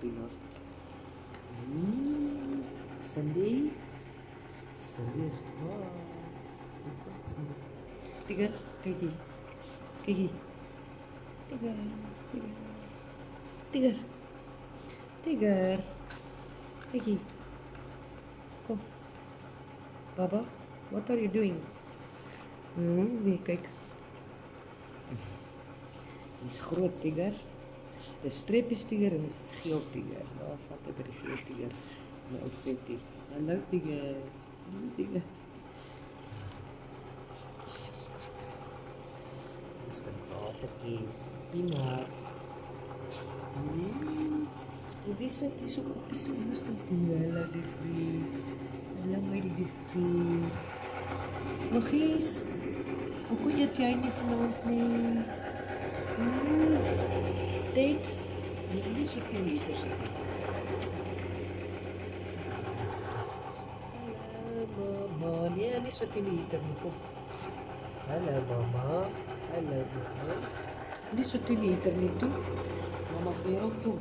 Pina. Cindy. Cindy is waar. Tiger, kyk hier. Kyk hier. Tiger, tiger. Tiger. Tiger. Kyk hier. Kom. Baba, what are you doing? Nee, kyk. Dis groot tiger. Dis streepies tiger en geel tiger. Daar vat ek by die geel tiger. My ou vettie. Hallo tiger. Hallo tiger. Dis die watertjies. Peanut. Wie sit hier so op die soos te doen? Hallo liefie. Hallo my liefie. Maggies. Hoekom eet jy nie vanaand nie? Date? Nie so 10 liter sit. Hallo mama. Nee, nie so 10 liter nie. Kom. Hallo mama. Hallo mama. Nie so 10 liter nie toe. Mama Vero, kom.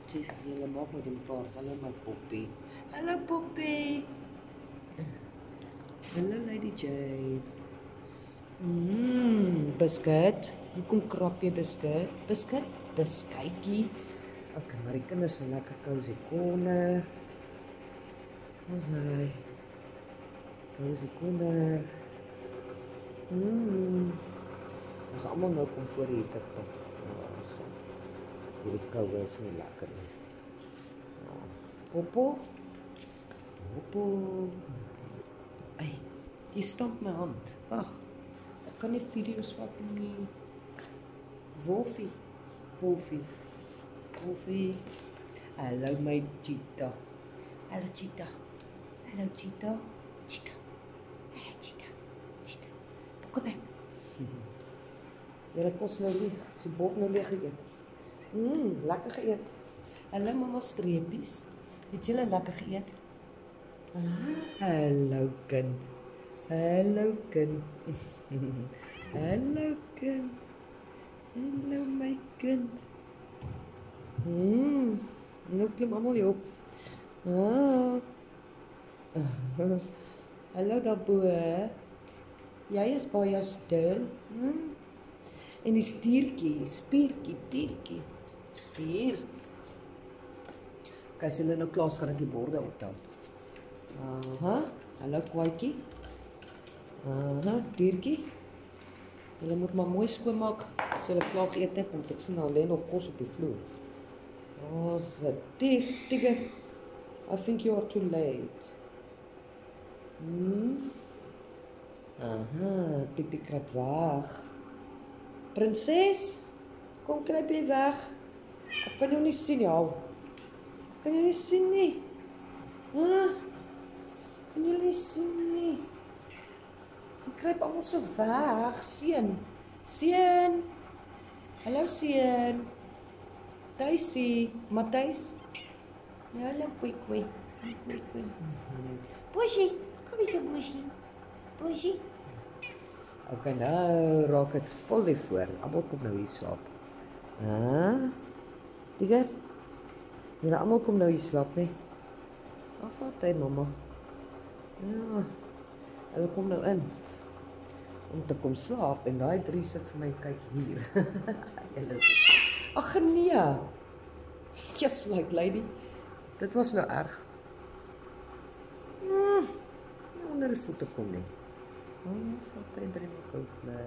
Sê, jylle maak met die mekaar. Hallo my poppie. Hallo poppie. Hallo Lady Jade. Biscuit. Hoe kom krap jy biscuit? Biscuit? Biscuitjie. Ok, maar die kinders is lekker cozy corner. Wat is hy? Cozy corner. Ons allemaal nou kom voor die te kom. Hierdie koue is nie lekker nie. Popo? Popo. Ei, jy stamp my hand. Wacht. Ek kan nie video's vat nie. Wolfie. Wolfie. Wolfie. Hallo my cheetah. Hallo cheetah. Hallo cheetah. Cheetah. Hallo cheetah. Cheetah. Pokkebek. Julle kos nou leeg. Is die bord nou leeg geëet? Lekker geëet. Hallo mama streepies. Het julle lekker geëet? Hallo kind. Hallo kind. Hallo kind. Hallo my kind. Nou klim allemaal hier op. Hallo daarbo. Jy is baie stil. En die stiertjie, spiertjie, tiertjie. Spier. Kijk, as hulle nou klaar is, gaan ek die borde optel. Hallo kwaaitjie. Diertjie. Julle moet maar mooi skoonmaak as julle klaar geëet het, want ek sien daar lê nog kos op die vloer. So tiger. I think you are too late. Tik kruip weg. Prinses, kom kruip jy weg. Ek kan jou nie sien, jou. Kan jy nie sien nie? Kan jy nie sien nie? Jy kruip allemaal so weg, seun. Seun. Hallo seun. Thuisie, Matthys. Ja, hallo kwee. Boesie, kom hier so boesie. Boesie. Ok, nou raak het vol weer voor. Allemaal kom nou hier slaap. Tiger? Julle allemaal kom nou hier slaap, nie? Wat hy, mama? Ja, hulle kom nou in. Om te kom slaap. En die 3 sit vir my, kyk hier. Ach nee. Yes, like lady. Dit was nou erg. Onder die voete kom nie. Vat hy 3 my gauw bly.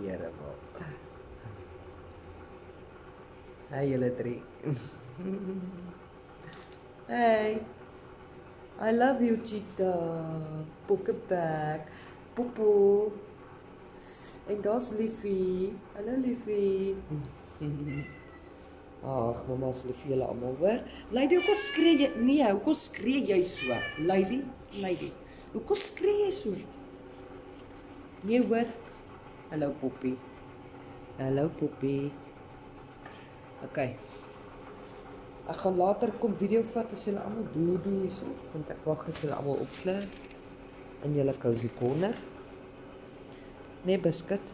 Here, man. Hey, julle 3. Hey. I love you, cheetah. Pokkebek. Popo. En daar's Liefie. Hallo Liefie. Ag, mama is lief vir julle almal, hoor. Lady, hoekom skree jy? Nee, hoekom skree jy so? Lady. Hoekom skree jy so? Nee, hoor. Hallo Poppie. Hallo Poppie. Ok. Ek gaan later kom video vat as julle almal doen hierso, want ek wag dat julle almal opklim in julle cozy corner. Nee, biscuit.